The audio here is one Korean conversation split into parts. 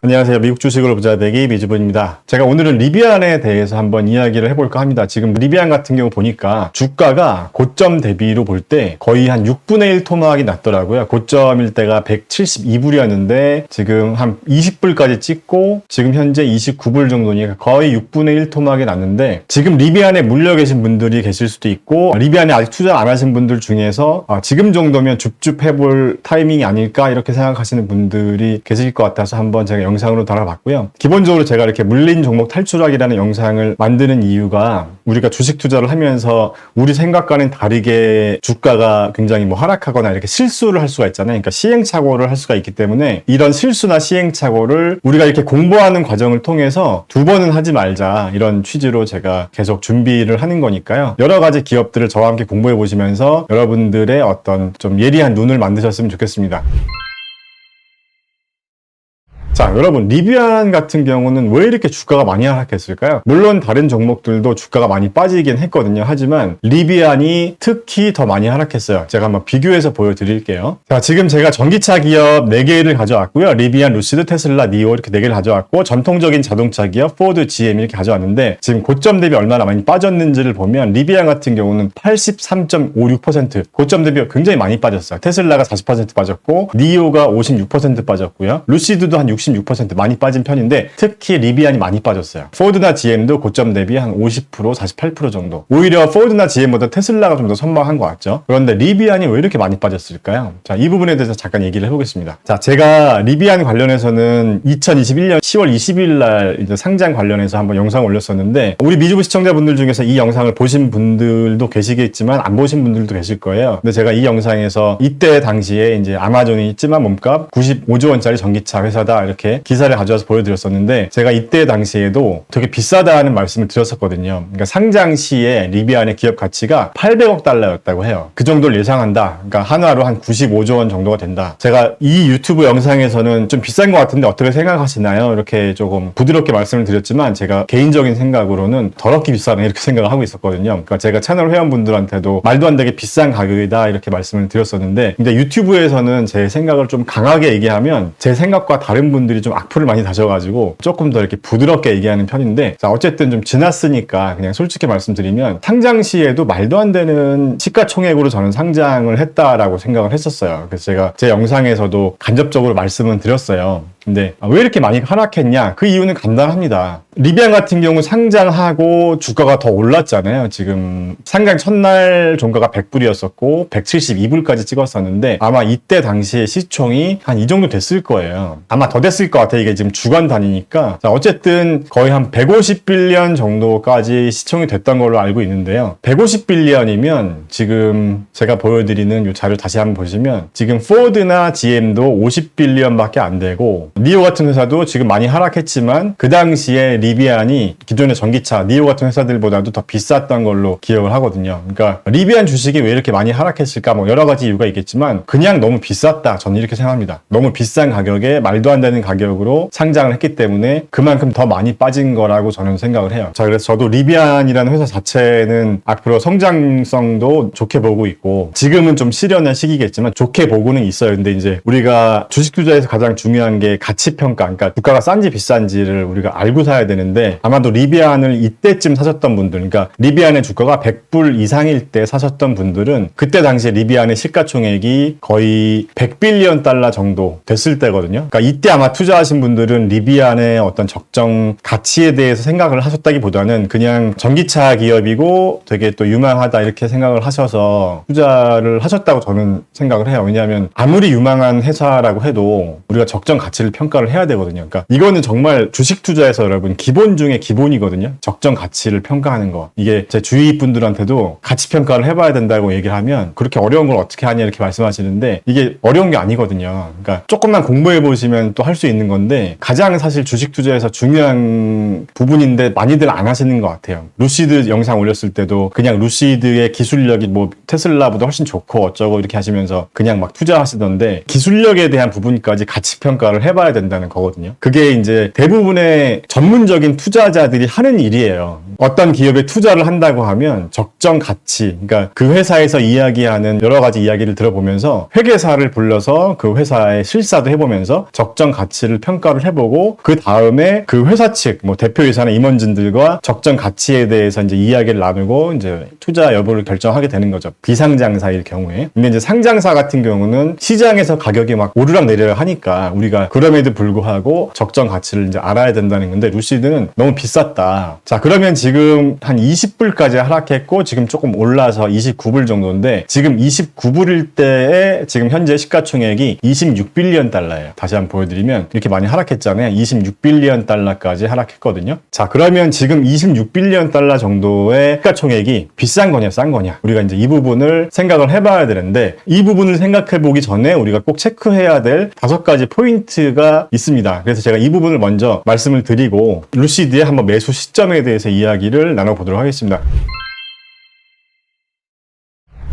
안녕하세요. 미국 주식으로 부자 되기 미주분입니다. 제가 오늘은 리비안에 대해서 한번 이야기를 해볼까 합니다. 지금 리비안 같은 경우 보니까 주가가 고점 대비로 볼 때 거의 한 6분의 1 토막이 났더라고요. 고점일 때가 172불이었는데 지금 한 20불까지 찍고 지금 현재 29불 정도니까 거의 6분의 1 토막이 났는데, 지금 리비안에 물려 계신 분들이 계실 수도 있고 리비안에 아직 투자 안 하신 분들 중에서 지금 정도면 줍줍 해볼 타이밍이 아닐까 이렇게 생각하시는 분들이 계실 것 같아서 한번 제가 영상으로 달아봤고요. 기본적으로 제가 이렇게 물린 종목 탈출하기라는 영상을 만드는 이유가, 우리가 주식 투자를 하면서 우리 생각과는 다르게 주가가 굉장히 하락하거나 이렇게 실수를 할 수가 있잖아요. 그러니까 시행착오를 할 수가 있기 때문에 이런 실수나 시행착오를 우리가 이렇게 공부하는 과정을 통해서 두 번은 하지 말자, 이런 취지로 제가 계속 준비를 하는 거니까요. 여러 가지 기업들을 저와 함께 공부해 보시면서 여러분들의 어떤 좀 예리한 눈을 만드셨으면 좋겠습니다. 자, 여러분, 리비안 같은 경우는 왜 이렇게 주가가 많이 하락했을까요? 물론 다른 종목들도 주가가 많이 빠지긴 했거든요. 하지만 리비안이 특히 더 많이 하락했어요. 제가 한번 비교해서 보여드릴게요. 자, 지금 제가 전기차 기업 4개를 가져왔고요. 리비안, 루시드, 테슬라, 니오 이렇게 4개를 가져왔고, 전통적인 자동차 기업 포드, GM 이렇게 가져왔는데, 지금 고점 대비 얼마나 많이 빠졌는지를 보면 리비안 같은 경우는 83.56%, 고점 대비 굉장히 많이 빠졌어요. 테슬라가 40% 빠졌고 니오가 56% 빠졌고요. 루시드도 한 66% 많이 빠진 편인데, 특히 리비안이 많이 빠졌어요. 포드나 GM도 고점 대비 한 50%, 48% 정도. 오히려 포드나 GM보다 테슬라가 좀 더 선방한 것 같죠. 그런데 리비안이 왜 이렇게 많이 빠졌을까요? 자, 이 부분에 대해서 잠깐 얘기를 해보겠습니다. 자, 제가 리비안 관련해서는 2021년 10월 20일 날 이제 상장 관련해서 한번 영상 올렸었는데, 우리 미주부 시청자분들 중에서 이 영상을 보신 분들도 계시겠지만 안 보신 분들도 계실 거예요. 근데 제가 이 영상에서 이때 당시에 이제 아마존이 찜한 몸값 95조 원짜리 전기차 회사다 이렇게 기사를 가져와서 보여드렸었는데, 제가 이때 당시에도 되게 비싸다는 말씀을 드렸었거든요. 그러니까 상장 시에 리비안의 기업 가치가 800억 달러였다고 해요. 그 정도를 예상한다. 그러니까 한화로 한 95조 원 정도가 된다. 제가 이 유튜브 영상에서는 좀 비싼 것 같은데 어떻게 생각하시나요? 이렇게 조금 부드럽게 말씀을 드렸지만, 제가 개인적인 생각으로는 더럽게 비싸네 이렇게 생각을 하고 있었거든요. 그러니까 제가 채널 회원분들한테도 말도 안 되게 비싼 가격이다 이렇게 말씀을 드렸었는데, 근데 유튜브에서는 제 생각을 좀 강하게 얘기하면 제 생각과 다른 분들이 좀 악플을 많이 다셔가지고 조금 더 이렇게 부드럽게 얘기하는 편인데, 자, 어쨌든 좀 지났으니까 그냥 솔직히 말씀드리면, 상장 시에도 말도 안 되는 시가총액으로 저는 상장을 했다라고 생각을 했었어요. 그래서 제가 제 영상에서도 간접적으로 말씀은 드렸어요. 근데 왜 이렇게 많이 하락했냐? 그 이유는 간단합니다. 리비안 같은 경우 상장하고 주가가 더 올랐잖아요. 지금 상장 첫날 종가가 100불이었었고 172불까지 찍었었는데, 아마 이때 당시에 시총이 한 이 정도 됐을 거예요. 아마 더 됐을 것 같아요. 이게 지금 주간 단위니까. 자, 어쨌든 거의 한 150빌리언 정도까지 시총이 됐던 걸로 알고 있는데요. 150빌리언이면 지금 제가 보여드리는 이 자료 다시 한번 보시면, 지금 포드나 GM도 50빌리언밖에 안 되고, 니오 같은 회사도 지금 많이 하락했지만 그 당시에 리비안이 기존의 전기차 니오 같은 회사들보다도 더 비쌌던 걸로 기억을 하거든요. 그러니까 리비안 주식이 왜 이렇게 많이 하락했을까, 여러 가지 이유가 있겠지만 그냥 너무 비쌌다, 저는 이렇게 생각합니다. 너무 비싼 가격에 말도 안 되는 가격으로 상장을 했기 때문에 그만큼 더 많이 빠진 거라고 저는 생각을 해요. 자, 그래서 저도 리비안이라는 회사 자체는 앞으로 성장성도 좋게 보고 있고, 지금은 좀 시련한 시기겠지만 좋게 보고는 있어요. 근데 이제 우리가 주식 투자에서 가장 중요한 게 가치평가, 그러니까 주가가 싼지 비싼지를 우리가 알고 사야 되는데, 아마도 리비안을 이때쯤 사셨던 분들, 그러니까 리비안의 주가가 100불 이상일 때 사셨던 분들은 그때 당시에 리비안의 시가총액이 거의 100빌리언 달러 정도 됐을 때거든요. 그러니까 이때 아마 투자하신 분들은 리비안의 어떤 적정 가치에 대해서 생각을 하셨다기보다는 그냥 전기차 기업이고 되게 또 유망하다 이렇게 생각을 하셔서 투자를 하셨다고 저는 생각을 해요. 왜냐하면 아무리 유망한 회사라고 해도 우리가 적정 가치를 평가를 해야 되거든요. 그러니까 이거는 정말 주식 투자에서 여러분 기본 중에 기본이거든요. 적정 가치를 평가하는 거. 이게 제 주위 분들한테도 가치 평가를 해봐야 된다고 얘기를 하면, 그렇게 어려운 걸 어떻게 하냐 이렇게 말씀하시는데, 이게 어려운 게 아니거든요. 그러니까 조금만 공부해 보시면 또 할 수 있는 건데, 가장 사실 주식 투자에서 중요한 부분인데 많이들 안 하시는 것 같아요. 루시드 영상 올렸을 때도 그냥 루시드의 기술력이 테슬라보다 훨씬 좋고 어쩌고 이렇게 하시면서 그냥 막 투자하시던데, 기술력에 대한 부분까지 가치 평가를 해봐야 된다는 거거든요. 그게 이제 대부분의 전문적인 일반적인 투자자들이 하는 일이에요. 어떤 기업에 투자를 한다고 하면 적정 가치, 그러니까 그 회사에서 이야기하는 여러 가지 이야기를 들어보면서 회계사를 불러서 그 회사의 실사도 해보면서 적정 가치를 평가를 해보고 그 다음에 그 회사 측, 뭐 대표이사나 임원진들과 적정 가치에 대해서 이제 이야기를 나누고 이제 투자 여부를 결정하게 되는 거죠. 비상장사일 경우에. 근데 이제 상장사 같은 경우는 시장에서 가격이 막 오르락 내리락 하니까 우리가 그럼에도 불구하고 적정 가치를 이제 알아야 된다는 건데 루시드는 너무 비쌌다. 자, 그러면 지금 한 20불까지 하락했고 지금 조금 올라서 29불 정도인데 지금 29불일 때에 지금 현재 시가총액이 26빌리언 달러예요. 다시 한번 보여드리면 이렇게 많이 하락했잖아요. 26빌리언 달러까지 하락했거든요. 자, 그러면 지금 26빌리언 달러 정도의 시가총액이 비싼 거냐 싼 거냐 우리가 이제 이 부분을 생각을 해봐야 되는데 이 부분을 생각해 보기 전에 우리가 꼭 체크해야 될 5가지 포인트가 있습니다. 그래서 제가 이 부분을 먼저 말씀을 드리고 루시드의 한번 매수 시점에 대해서 이야기를 나눠보도록 하겠습니다.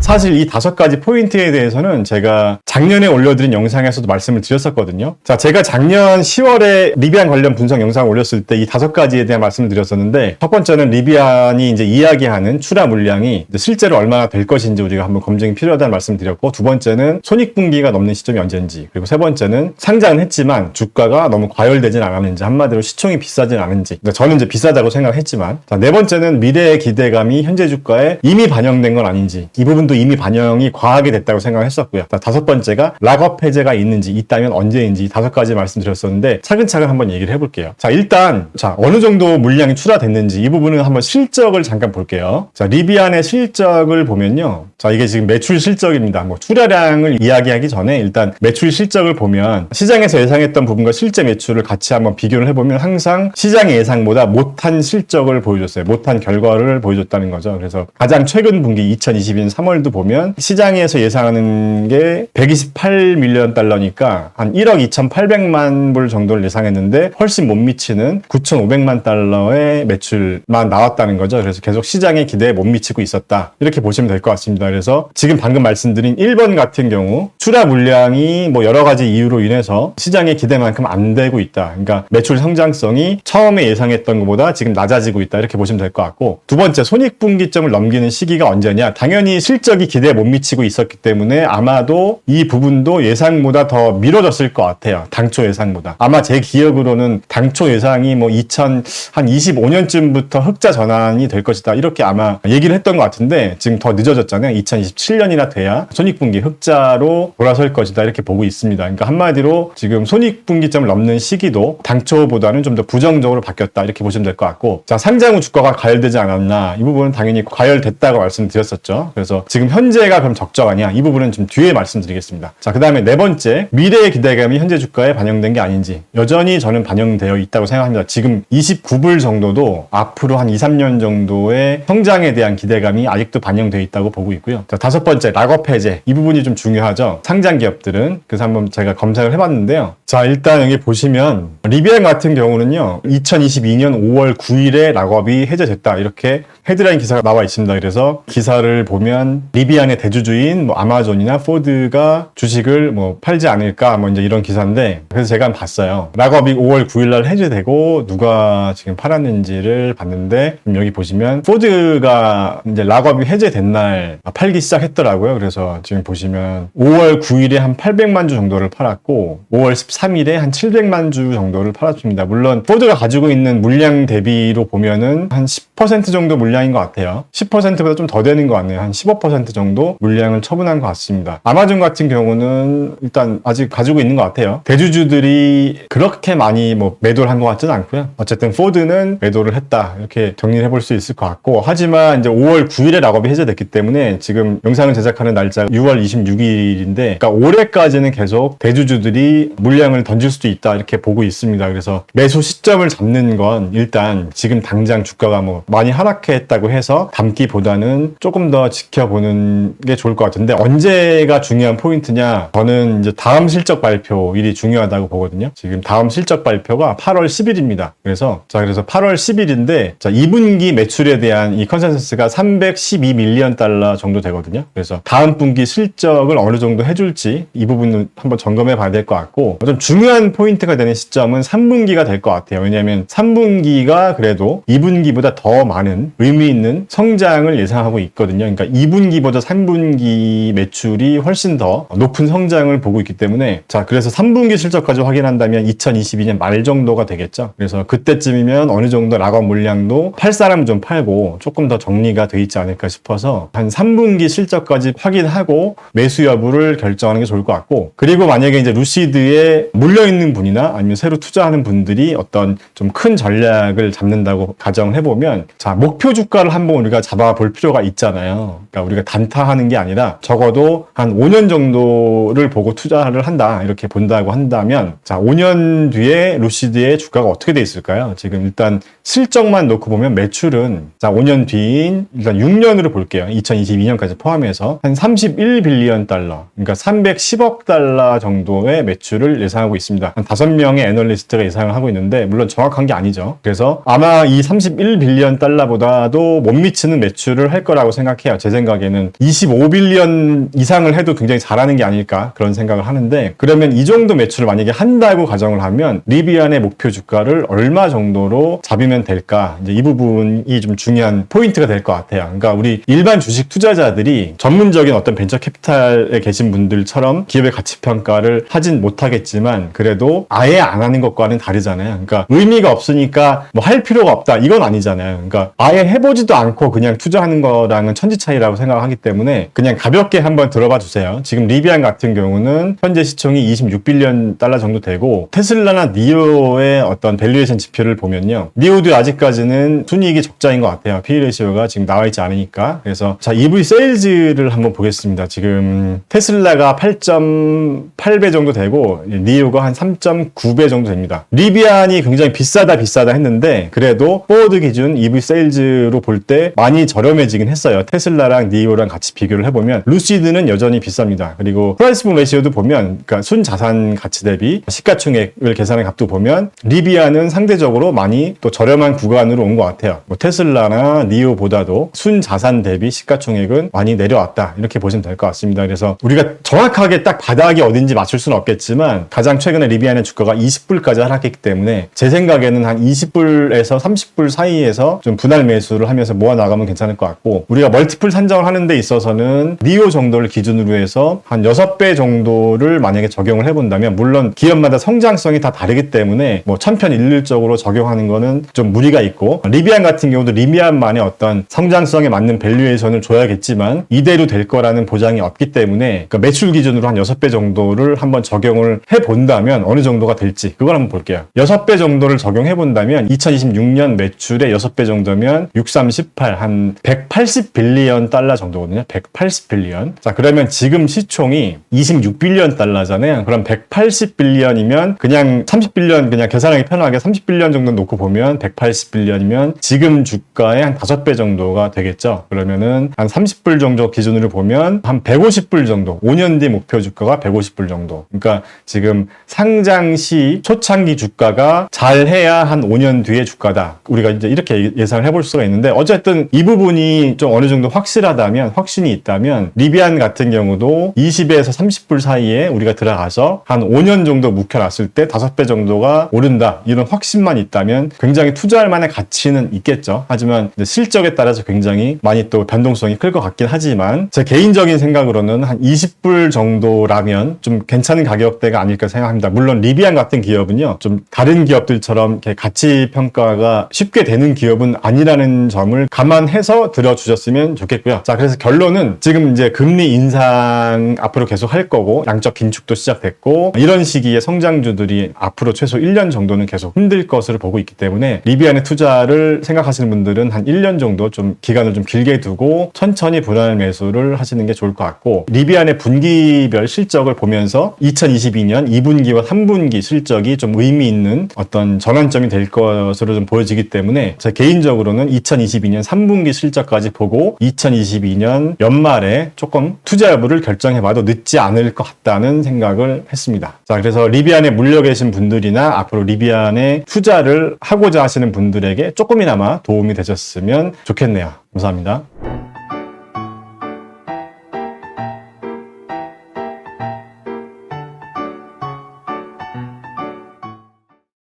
사실 이 5가지 포인트에 대해서는 제가 작년에 올려드린 영상에서도 말씀을 드렸었거든요. 자, 제가 작년 10월에 리비안 관련 분석 영상을 올렸을 때 이 5가지에 대한 말씀을 드렸었는데 첫 번째는 리비안이 이제 이야기하는 출하 물량이 실제로 얼마나 될 것인지 우리가 한번 검증이 필요하다는 말씀을 드렸고 두 번째는 손익분기가 넘는 시점이 언제인지 그리고 세 번째는 상장은 했지만 주가가 너무 과열되진 않았는지 한마디로 시총이 비싸진 않은지 저는 이제 비싸다고 생각했지만 자, 네 번째는 미래의 기대감이 현재 주가에 이미 반영된 건 아닌지 이 부분도 이미 반영이 과하게 됐다고 생각했었고요. 자, 5번째가 락업 해제가 있는지 있다면 언제인지 5가지 말씀드렸었는데 차근차근 한번 얘기를 해볼게요. 자, 일단 어느 정도 물량이 출하됐는지 이 부분은 한번 실적을 잠깐 볼게요. 자, 리비안의 실적을 보면요. 자, 이게 지금 매출 실적입니다. 뭐 출하량을 이야기하기 전에 일단 매출 실적을 보면 시장에서 예상했던 부분과 실제 매출을 같이 한번 비교를 해보면 항상 시장의 예상보다 못한 실적을 보여줬어요. 못한 결과를 보여줬다는 거죠. 그래서 가장 최근 분기 2022년 3월 보면 시장에서 예상하는 게 128밀리언 달러니까 한 1억 2,800만 불 정도를 예상했는데 훨씬 못 미치는 9,500만 달러의 매출만 나왔다는 거죠. 그래서 계속 시장의 기대에 못 미치고 있었다. 이렇게 보시면 될 것 같습니다. 그래서 지금 방금 말씀드린 1번 같은 경우 출하 물량이 뭐 여러 가지 이유로 인해서 시장의 기대만큼 안 되고 있다. 그러니까 매출 성장성이 처음에 예상했던 것보다 지금 낮아지고 있다. 이렇게 보시면 될 것 같고 두 번째 손익분기점을 넘기는 시기가 언제냐. 당연히 실적이 기대에 못 미치고 있었기 때문에 아마도 이 부분도 예상보다 더 미뤄졌을 것 같아요. 당초 예상보다. 아마 제 기억으로는 당초 예상이 뭐 2025년쯤부터 흑자 전환이 될 것이다. 이렇게 아마 얘기를 했던 것 같은데 지금 더 늦어졌잖아요. 2027년이나 돼야 손익분기 흑자로 돌아설 것이다. 이렇게 보고 있습니다. 그러니까 한마디로 지금 손익분기점을 넘는 시기도 당초보다는 좀 더 부정적으로 바뀌었다. 이렇게 보시면 될 것 같고 자, 상장 후 주가가 과열되지 않았나. 이 부분은 당연히 과열됐다고 말씀드렸었죠. 그래서 지금 현재가 그럼 적정하냐 이 부분은 좀 뒤에 말씀드리겠습니다. 자, 그 다음에 네 번째 미래의 기대감이 현재 주가에 반영된 게 아닌지 여전히 저는 반영되어 있다고 생각합니다. 지금 29불 정도도 앞으로 한 2, 3년 정도의 성장에 대한 기대감이 아직도 반영되어 있다고 보고 있고요. 자, 5번째 락업 해제 이 부분이 좀 중요하죠. 상장 기업들은 그래서 한번 제가 검색을 해봤는데요. 자, 일단 여기 보시면 리비안 같은 경우는요 2022년 5월 9일에 락업이 해제됐다 이렇게 헤드라인 기사가 나와 있습니다. 그래서 기사를 보면 리비안의 대주주인 뭐 아마존이나 포드가 주식을 뭐 팔지 않을까 뭐 이제 이런 기사인데 그래서 제가 한번 봤어요. 락업이 5월 9일날 해제되고 누가 지금 팔았는지를 봤는데 여기 보시면 포드가 이제 락업이 해제된 날 팔기 시작했더라고요. 그래서 지금 보시면 5월 9일에 한 800만 주 정도를 팔았고 5월 13일에 한 700만 주 정도를 팔았습니다. 물론 포드가 가지고 있는 물량 대비로 보면은 한 10% 정도 물량인 것 같아요. 10%보다 좀 더 되는 것 같네요. 한 15% 정도 물량을 처분한 것 같습니다. 아마존 같은 경우는 일단 아직 가지고 있는 것 같아요. 대주주들이 그렇게 많이 뭐 매도를 한 것 같지는 않고요. 어쨌든 포드는 매도를 했다 이렇게 정리를 해볼 수 있을 것 같고 하지만 이제 5월 9일에 락업이 해제됐기 때문에 지금 영상을 제작하는 날짜가 6월 26일인데 그러니까 올해까지는 계속 대주주들이 물량을 던질 수도 있다 이렇게 보고 있습니다. 그래서 매수 시점을 잡는 건 일단 지금 당장 주가가 뭐 많이 하락했다고 해서 담기보다는 조금 더 지켜보는 보는 게 좋을 것 같은데, 언제가 중요한 포인트냐? 저는 이제 다음 실적 발표일이 중요하다고 보거든요. 지금 다음 실적 발표가 8월 10일입니다. 그래서 8월 10일인데 2분기 매출에 대한 이 컨센서스가 312밀리언 달러 정도 되거든요. 그래서 다음 분기 실적을 어느 정도 해줄지 이 부분은 한번 점검해 봐야 될 것 같고, 좀 중요한 포인트가 되는 시점은 3분기가 될 것 같아요. 왜냐하면 3분기가 그래도 2분기보다 더 많은 의미 있는 성장을 예상하고 있거든요. 그러니까 2분기보다 3분기 매출이 훨씬 더 높은 성장을 보고 있기 때문에, 그래서 3분기 실적까지 확인한다면 2022년 말 정도가 되겠죠. 그래서 그때쯤이면 어느 정도 락업 물량도 팔 사람 좀 팔고 조금 더 정리가 돼 있지 않을까 싶어서 한 3분기 실적까지 확인하고 매수 여부를 결정하는 게 좋을 것 같고, 그리고 만약에 이제 루시드에 물려있는 분이나 아니면 새로 투자하는 분들이 어떤 좀 큰 전략을 잡는다고 가정을 해보면, 목표 주가를 한번 우리가 잡아볼 필요가 있잖아요. 그러니까 우리가 단타하는 게 아니라 적어도 한 5년 정도를 보고 투자를 한다, 이렇게 본다고 한다면, 5년 뒤에 루시드의 주가가 어떻게 돼 있을까요? 지금 일단 실적만 놓고 보면 매출은 5년 뒤인 일단 6년으로 볼게요. 2022년까지 포함해서 한 31빌리언 달러, 그러니까 310억 달러 정도의 매출을 예상하고 있습니다. 한 5명의 애널리스트가 예상을 하고 있는데, 물론 정확한 게 아니죠. 그래서 아마 이 31빌리언 달러보다도 못 미치는 매출을 할 거라고 생각해요. 제 생각에는 25빌리언 이상을 해도 굉장히 잘하는 게 아닐까, 그런 생각을 하는데, 그러면 이 정도 매출을 만약에 한다고 가정을 하면 리비안의 목표 주가를 얼마 정도로 잡으면 될까, 이제 이 부분이 좀 중요한 포인트가 될 것 같아요. 그러니까 우리 일반 주식 투자자들이 전문적인 어떤 벤처 캐피탈에 계신 분들처럼 기업의 가치 평가를 하진 못하겠지만, 그래도 아예 안 하는 것과는 다르잖아요. 그러니까 의미가 없으니까 뭐 할 필요가 없다, 이건 아니잖아요. 그러니까 아예 해보지도 않고 그냥 투자하는 거랑은 천지 차이라고 생각하기 때문에 그냥 가볍게 한번 들어봐 주세요. 지금 리비안 같은 경우는 현재 시총이 26빌리언 달러 정도 되고, 테슬라나 니오의 어떤 밸류에이션 지표를 보면요, 니오도 아직까지는 순이익이 적자인 것 같아요. PE 레이시오가 지금 나와 있지 않으니까. 그래서 EV 세일즈를 한번 보겠습니다. 지금 테슬라가 8.8배 정도 되고 니오가 한 3.9배 정도 됩니다. 리비안이 굉장히 비싸다 했는데, 그래도 포워드 기준 EV 세일즈로 볼 때 많이 저렴해지긴 했어요. 테슬라랑 니오랑 같이 비교를 해보면 루시드는 여전히 비쌉니다. 그리고 프라이스 북 레이시오도 보면, 그러니까 순자산 가치 대비 시가총액을 계산한 값도 보면 리비안은 상대적으로 많이 또 저렴한 구간으로 온 것 같아요. 뭐 테슬라나 니오보다도 순자산 대비 시가총액은 많이 내려왔다, 이렇게 보시면 될 것 같습니다. 그래서 우리가 정확하게 딱 바닥이 어딘지 맞출 수는 없겠지만, 가장 최근에 리비안의 주가가 20불까지 하락했기 때문에 제 생각에는 한 20불에서 30불 사이에서 좀 분할 매수를 하면서 모아 나가면 괜찮을 것 같고, 우리가 멀티플 산정을 하는 데 있어서는 니오 정도를 기준으로 해서 한 6배 정도를 만약에 적용을 해본다면, 물론 기업마다 성장성이 다 다르기 때문에 뭐 천편일률적으로 적용하는 거는 좀 무리가 있고, 리비안 같은 경우도 리비안만의 어떤 성장성에 맞는 밸류에이션을 줘야겠지만 이대로 될 거라는 보장이 없기 때문에, 그러니까 매출 기준으로 한 6배 정도를 한번 적용을 해본다면 어느 정도가 될지 그걸 한번 볼게요. 6배 정도를 적용해본다면 2026년 매출의 6배 정도면 6318, 한 180빌리언 달러 정도거든요. 180빌리언. 그러면 지금 시총이 26빌리언 달러잖아요. 그럼 180빌리언이면 그냥 30빌리언, 그냥 계산하기 편하게 30빌리언 정도 놓고 보면 180빌리언이면 지금 주가의 한 5배 정도가 되겠죠. 그러면은 한 30불 정도 기준으로 보면 한 150불 정도, 5년 뒤 목표 주가가 150불 정도. 그러니까 지금 상장 시 초창기 주가가 잘해야 한 5년 뒤의 주가다, 우리가 이제 이렇게 예상을 해볼 수가 있는데, 어쨌든 이 부분이 좀 어느 정도 확실하다면, 확신이 있다면 리비안 같은 경우도 20에서 30불 사이에 우리가 들어가서 한 5년 정도 묵혀놨을 때 5배 정도가 오른다, 이런 확신만 있다면 굉장히 투자할 만한 가치는 있겠죠. 하지만 실적에 따라서 굉장히 많이 또 변동성이 클 것 같긴 하지만, 제 개인적인 생각으로는 한 20불 정도라면 좀 괜찮은 가격대가 아닐까 생각합니다. 물론 리비안 같은 기업은요, 좀 다른 기업들처럼 이렇게 가치 평가가 쉽게 되는 기업은 아니라는 점을 감안해서 들어주셨으면 좋겠고요. 그래서 결론은 지금 이제 금리 인상 앞으로 계속 할 거고, 양적 긴축도 시작됐고, 이런 시기에 성장주들이 앞으로 최소 1년 정도는 계속 힘들 것으로 보고 있기 때문에, 리비안의 투자를 생각하시는 분들은 한 1년 정도 좀 기간을 좀 길게 두고 천천히 분할 매수를 하시는 게 좋을 것 같고, 리비안의 분기별 실적을 보면서 2022년 2분기와 3분기 실적이 좀 의미 있는 어떤 전환점이 될 것으로 좀 보여지기 때문에, 제 개인적으로는 2022년 3분기 실적까지 보고 2022년 2022년 연말에 조금 투자 여부를 결정해봐도 늦지 않을 것 같다는 생각을 했습니다. 자, 그래서 리비안에 물려 계신 분들이나 앞으로 리비안에 투자를 하고자 하시는 분들에게 조금이나마 도움이 되셨으면 좋겠네요. 감사합니다.